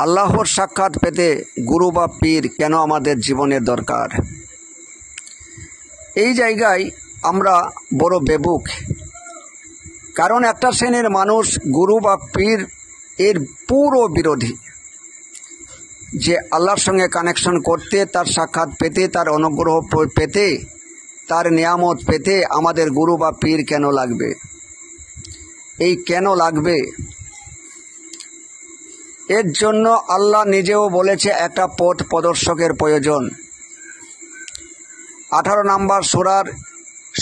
আল্লাহর সাক্ষাৎ পেতে গুরু বা পীর কেন আমাদের জীবনের দরকার? এই জায়গায় আমরা বড় বেবুক। কারণ একটা শ্রেণীর মানুষ গুরু বা পীর এর পুরো বিরোধী, যে আল্লাহর সঙ্গে কানেকশন করতে, তার সাক্ষাৎ পেতে, তার অনুগ্রহ পেতে, তার নিয়ামত পেতে আমাদের গুরু বা পীর কেন লাগবে? এই কেন লাগবে, এর জন্য আল্লাহ নিজেও বলেছে একটা পথ প্রদর্শকের প্রয়োজন। 18 নম্বর সূরার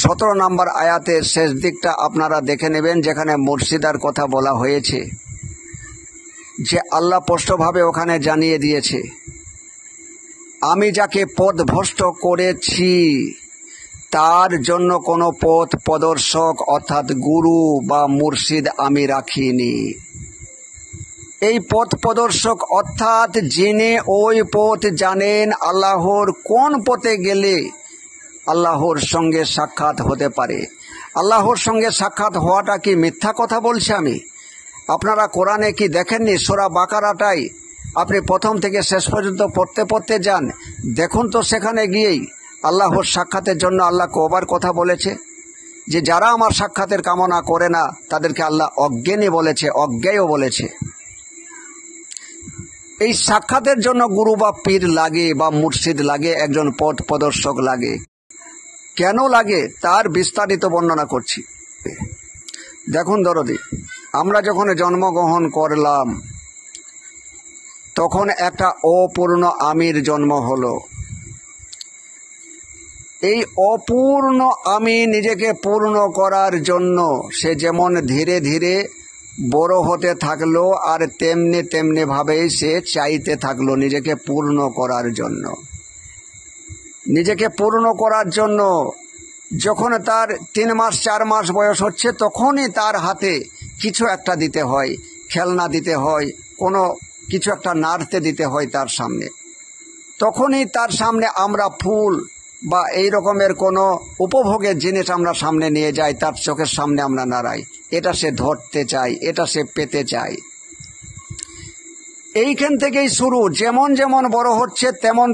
17 নম্বর আয়াতের শেষ দিকটা আপনারা দেখে নেবেন, যেখানে মুর্শিদার কথা বলা হয়েছে, যে আল্লাহ স্পষ্টভাবে ওখানে জানিয়ে দিয়েছে, আমি যাকে পথভ্রষ্ট করেছি তার জন্য কোনো পথ প্রদর্শক অর্থাৎ গুরু বা মুর্শিদ আমি রাখিনি। এই পথ প্রদর্শক অর্থাৎ যিনি ওই পথ জানেন, আল্লাহর কোন পথে গেলে আল্লাহর সঙ্গে সাক্ষাৎ হতে পারে। আল্লাহর সঙ্গে সাক্ষাৎ হওয়াটা কি মিথ্যা কথা বলছি আমি? আপনারা কোরআনে কি দেখেননি? সূরা বাকারাটাই আপনি প্রথম থেকে শেষ পর্যন্ত পড়তে যান, দেখুন তো সেখানে গিয়েই আল্লাহর সাক্ষাতের জন্য আল্লাহ কবার কথা বলেছে, যে যারা আমার সাক্ষাতের কামনা করে না তাদেরকে আল্লাহ অজ্ঞানী বলেছে, অজ্ঞেয় বলেছে। এই সাক্ষাতের জন্য গুরু বা পীর লাগে বা মুর্শিদ লাগে, একজন পথ প্রদর্শক লাগে। কেন লাগে তার বিস্তারিত বর্ণনা করছি। দেখুন দরদি, আমরা যখন জন্মগ্রহণ করলাম তখন একটা অপূর্ণ আমির জন্ম হলো। এই অপূর্ণ আমি নিজেকে পূর্ণ করার জন্য সে যেমন ধীরে ধীরে বড় হতে থাকলো, আর তেমনি ভাবেই সে চাইতে থাকলো নিজেকে পূর্ণ করার জন্য। নিজেকে পূর্ণ করার জন্য যখন তার 3 মাস 4 মাস বয়স হচ্ছে, তখনই তার হাতে কিছু একটা দিতে হয়, খেলনা দিতে হয়, কোনো কিছু একটা নাড়তে দিতে হয় তার সামনে। তখনই তার সামনে আমরা ফুল বা এই রকমের কোনো উপভোগের জিনিস আমরা সামনে নিয়ে যাই, তার চোখের সামনে আমরা নাড়াই। এটা সে ধরতে চায়, এটা সে পেতে চায়। এইখান থেকেই শুরু। যেমন যেমন বড় হচ্ছে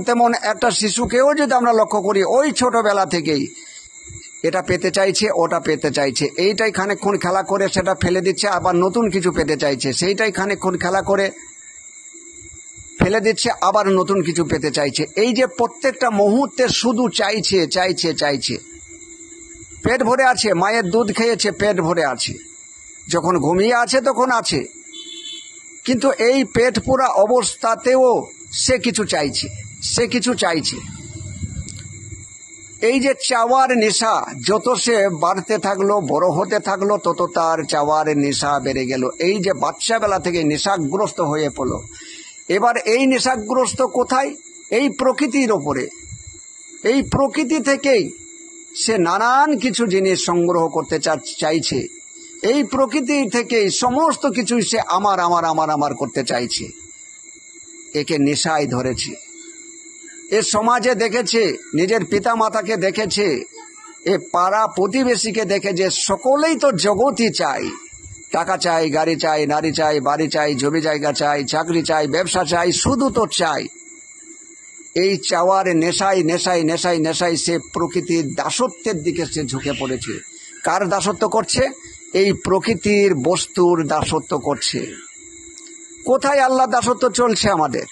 তেমন একটা শিশুকেও যদি আমরা লক্ষ্য করি, ওই ছোটবেলা থেকেই এটা পেতে চাইছে, ওটা পেতে চাইছে, এইটাই খানিকক্ষণ খেলা করে সেটা ফেলে দিচ্ছে, আবার নতুন কিছু পেতে চাইছে, সেইটাই খানিকক্ষণ খেলা করে ফেলে দিচ্ছে, আবার নতুন কিছু পেতে চাইছে। এই যে প্রত্যেকটা মুহূর্তে শুধু চাইছে চাইছে চাইছে। পেট ভরে আছে, মায়ের দুধ খেয়েছে, পেট ভরে আছে, যখন ঘুমিয়ে আছে তখন আছে, কিন্তু এই পেট পুরা অবস্থাতেও সে কিছু চাইছে, সে কিছু চাইছে। এই যে চাওয়ার নেশা যত সে বাড়তে থাকলো, বড় হতে থাকলো, তত তার চাওয়ার নেশা বেড়ে গেল। এই যে বাচ্চাবেলা থেকে নেশাগ্রস্ত হয়ে পড়লো। এবার এই নেশাগ্রস্ত কোথায়? এই প্রকৃতির ওপরে। এই প্রকৃতি থেকেই সে নানান কিছু জিনিস সংগ্রহ করতে চাইছে। এই প্রকৃতি থেকেই সমস্ত কিছুই সে আমার আমার আমার আমার করতে চাইছে। একে নেশায় ধরেছে। এ সমাজে দেখেছে, নিজের পিতা মাতাকে দেখেছে, এ পাড়া প্রতিবেশীকে দেখে, যে সকলেই তো জগৎই চাই। টাকা চাই, গাড়ি চাই, নারী চাই, বাড়ি চাই, জমি জায়গা চাই, চাকরি চাই, ব্যবসা চাই, শুধু তো চাই। এই চাওয়ার নেশায় নেশায় নেশায় নেশায় সে প্রকৃতির দাসত্বের দিকে সে ঝুঁকে পড়েছে। কার দাসত্ব করছে? এই প্রকৃতির বস্তুর দাসত্ব করছে। কোথায় আল্লাহ দাসত্ব চলছে আমাদের?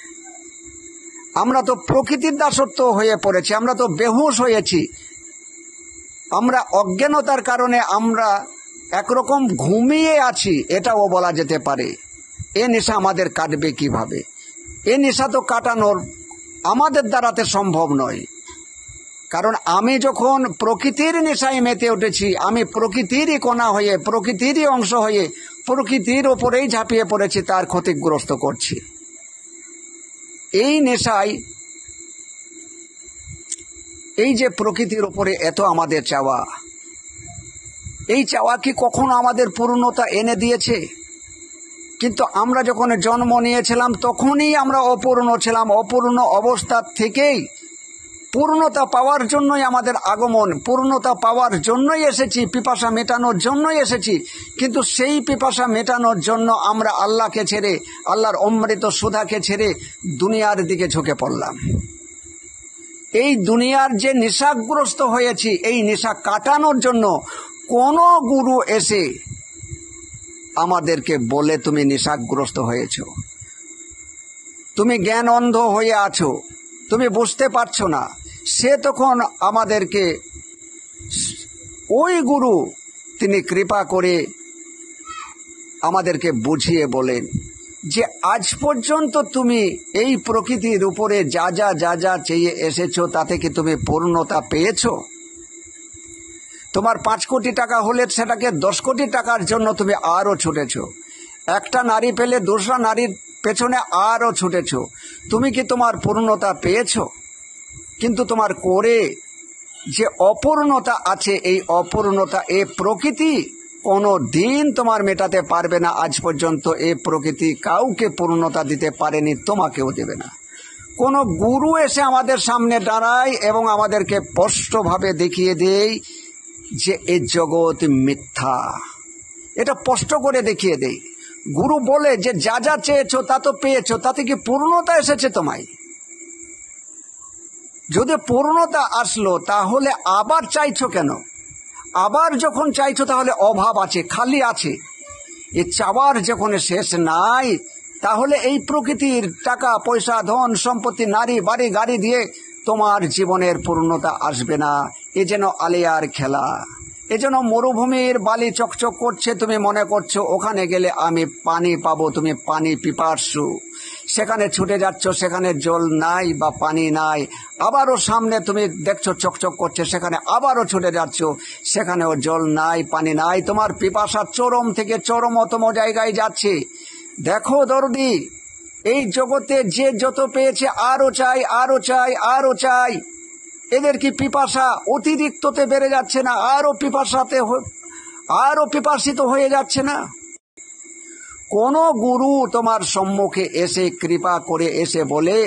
আমরা তো প্রকৃতির দাসত্ব হয়ে পড়েছি, আমরা তো বেহুশ হয়েছি। আমরা অজ্ঞানতার কারণে আমরা একরকম ঘুমিয়ে আছি, এটাও বলা যেতে পারে। এ নেশা আমাদের কাটবে কিভাবে? এ নেশা তো কাটানোর আমাদের দ্বারাতে সম্ভব নয়। কারণ আমি যখন প্রকৃতির নেশায় মেতে উঠেছি, আমি প্রকৃতিরই কণা হয়ে, প্রকৃতিরই অংশ হয়ে প্রকৃতির ওপরেই ঝাঁপিয়ে পড়েছি, তার ক্ষতিগ্রস্ত করছি। এই নেশায়, এই যে প্রকৃতির ওপরে এত আমাদের চাওয়া, এই চাওয়া কি কখনো আমাদের পূর্ণতা এনে দিয়েছে? কিন্তু আমরা যখন জন্ম নিয়েছিলাম তখনই আমরা অপূর্ণ ছিলাম। অপূর্ণ অবস্থা থেকেই পূর্ণতা পাওয়ার জন্যই আমাদের আগমন, পূর্ণতা পাওয়ার জন্যই এসেছি, পিপাসা মেটানোর জন্যই এসেছি। কিন্তু সেই পিপাসা মেটানোর জন্য আমরা আল্লাহকে ছেড়ে, আল্লাহর অমৃত সুধাকে ছেড়ে দুনিয়ার দিকে ঝুঁকে পড়লাম। এই দুনিয়ার যে নেশাগ্রস্ত হয়েছি, এই নেশা কাটানোর জন্য কোন গুরু এসে আমাদেরকে বলে তুমি নেশাগ্রস্ত হয়েছ, তুমি জ্ঞান অন্ধ হয়ে আছো, তুমি বুঝতে পারছো না, সে তখন আমাদেরকে ওই গুরু তিনি কৃপা করে আমাদেরকে বুঝিয়ে বলেন যে আজ পর্যন্ত তুমি এই প্রকৃতির উপরে যা যা যা যা চেয়ে এসেছো তাতে কি তুমি পূর্ণতা পেয়েছো? তোমার 5 কোটি টাকা হলে সেটাকে 10 কোটি টাকার জন্য তুমি আরো ছুটেছো, একটা নারী পেলে 2টা নারীর পেছনে আরো ছুটেছো, তুমি কি তোমার পূর্ণতা পেয়েছো? কিন্তু তোমার করে যে অপূর্ণতা আছে, এই অপূর্ণতা এ প্রকৃতি কোনো দিন তোমার মেটাতে পারবে না। আজ পর্যন্ত এ প্রকৃতি কাউকে পূর্ণতা দিতে পারেনি, তোমাকেও দেবে না। কোনো গুরু এসে আমাদের সামনে দাঁড়ায় এবং আমাদেরকে স্পষ্টভাবে দেখিয়ে দেয় যে এই জগৎ মিথ্যা, এটা স্পষ্ট করে দেখিয়ে দেয়। গুরু বলে যে যা যা চেয়েছো তা তো পেয়েছো, তাতে কি পূর্ণতা এসেছে তোমায়? যদি পূর্ণতা আসলো তাহলে আবার চাইছো কেন? আবার যখন চাইছো তাহলে অভাব আছে, খালি আছে। এ চাওয়ার যখন শেষ নাই, তাহলে এই প্রকৃতির টাকা পয়সা ধন সম্পত্তি নারী বাড়ি গাড়ি দিয়ে তোমার জীবনের পূর্ণতা আসবে না। এ যেন আলিয়ার খেলা, এ যেন মরুভূমির বালি চকচক করছে, তুমি মনে করছো ওখানে গেলে আমি পানি পাবো, তুমি পানি পিপাসু, সেখানে ছুটে যাচ্ছ, সেখানে জল নাই বা পানি নাই। আবারও সামনে তুমি দেখছো চকচক করছে, সেখানে আবারও ছুটে যাচ্ছ, সেখানেও জল নাই পানি নাই। তোমার পিপাসা চরম থেকে চরমতম জায়গায় যাচ্ছে। দেখো দরদি, এই জগতে যে যত পেয়েছে আরো চাই আরো চাই আরো চাই, এদের কি পিপাসা অতিরিক্ততে বেড়ে যাচ্ছে না? আরো পিপাসিত হয়ে যাচ্ছে না? কোন গুরু তোমার সম্মুখে এসে কৃপা করে এসে বলে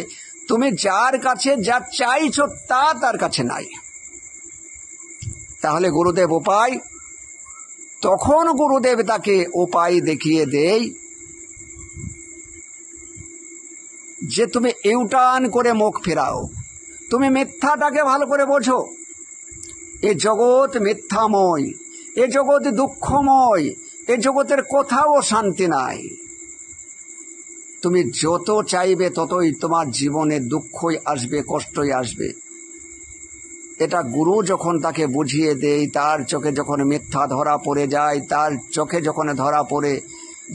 তুমি যার কাছে যা চাইছো তা তার কাছে নাই। তাহলে গুরুদেব উপায়? তখন গুরুদেব তাকে উপায় দেখিয়ে দেয় যে তুমি ইউটার্ন করে মুখ ফেরাও, তুমি মিথ্যাটাকে ভালো করে বোঝো। এ জগৎ মিথ্যাময়, এ জগৎ দুঃখময়, এ জগতের কোথাও শান্তি নাই। তুমি যত চাইবে ততই তোমার জীবনে দুঃখই আসবে, কষ্টই আসবে। এটা গুরু যখন তাকে বুঝিয়ে দেয়, তার চোখে যখন মিথ্যা ধরা পড়ে যায়, তার চোখে যখন ধরা পড়ে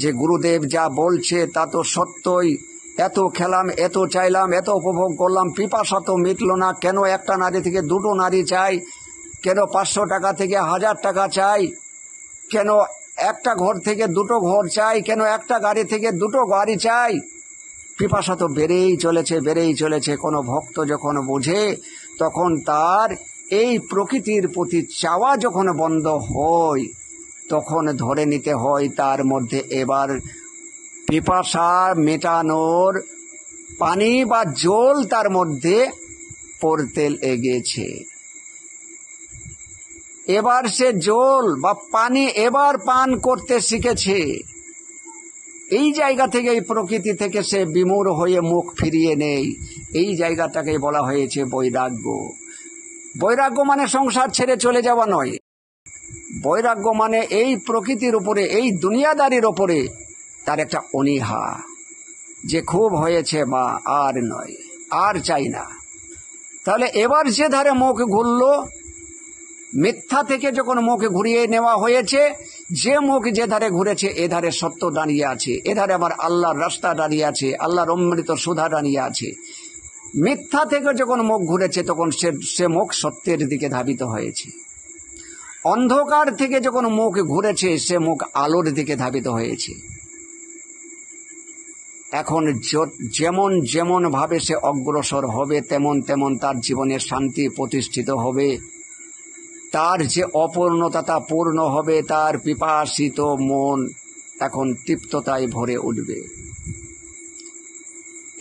যে গুরুদেব যা বলছে তা তো সত্যই, এত খেলাম, এত চাইলাম, এত উপভোগ করলাম, পিপাসা তো মিটল না, কেন একটা নারী থেকে 2টো নারী চাই, কেন 500 টাকা থেকে 1000 টাকা চাই, কেন একটা ঘর থেকে 2টো ঘর চাই, কেন একটা গাড়ি থেকে 2টো গাড়ি চাই? পিপাসা তো বেড়েই চলেছে, বেড়েই চলেছে। কোনো ভক্ত যখন বোঝে তখন তার এই প্রকৃতির প্রতি চাওয়া যখন বন্ধ হয়, তখন ধরে নিতে হয় তার মধ্যে এবার পিপাসা মেটানোর পানি বা জল তার মধ্যে পড়তে লেগেছে। এবার সে জল বা পানি এবার পান করতে শিখেছে। এই জায়গা থেকে, এই প্রকৃতি থেকে সে বিমূঢ় হয়ে মুখ ফিরিয়ে নেই। এই জায়গাটাকে বলা হয়েছে বৈরাগ্য। বৈরাগ্য মানে সংসার ছেড়ে চলে যাওয়া নয়। বৈরাগ্য মানে এই প্রকৃতির উপরে, এই দুনিয়াদারির উপরে তার একটা অনীহা, যে খুব হয়েছে মা, আর নয়, আর চাই না। তাহলে এবার যে ধারে মুখ ঘুরলো, মিথ্যা থেকে যখন মুখ ঘুরিয়ে নেওয়া হয়েছে, যে মুখ যে ধারে ঘুরেছে এ ধারে সত্য দাঁড়িয়ে আছে, এ ধারে আমার আল্লাহর রাস্তা দাঁড়িয়ে আছে, আল্লাহর অমৃত সুধা দাঁড়িয়ে আছে। মিথ্যা থেকে যখন মুখ ঘুরেছে তখন সে মুখ সত্যের দিকে ধাবিত হয়েছে। অন্ধকার থেকে যখন মুখ ঘুরেছে সে মুখ আলোর দিকে ধাবিত হয়েছে। এখন যেমন যেমন ভাবে সে অগ্রসর হবে তেমন তেমন তার জীবনে শান্তি প্রতিষ্ঠিত হবে, তার যে অপূর্ণতা তা পূর্ণ হবে, তার পিপাসিত মন এখন তৃপ্ততায় ভরে উঠবে।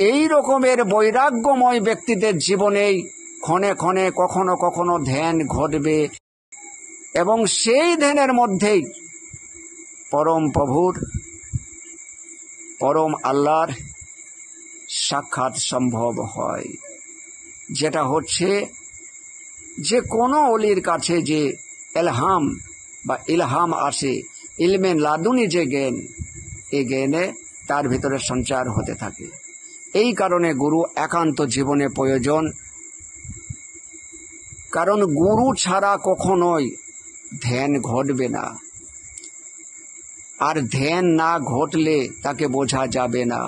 এই রকমের বৈরাগ্যময় ব্যক্তিদের জীবনেই ক্ষণে ক্ষণে কখনো কখনো ধ্যান ঘটবে এবং সেই ধ্যানের মধ্যেই পরম প্রভুর, পরম আল্লাহর সাক্ষাৎ সম্ভব হয়। যেটা হচ্ছে যে কোনো অলির কাছে যে এলহাম বা ইলহাম আসে, ইলমে লাদুনি যে জ্ঞান, এই জ্ঞানে তার ভিতরে সঞ্চার হতে থাকে। এই কারণে গুরু একান্ত জীবনে প্রয়োজন, কারণ গুরু ছাড়া কখনোই ধ্যান ঘটবে না, আর ধ্যান না ঘটলে তাকে বোঝা যাবে না।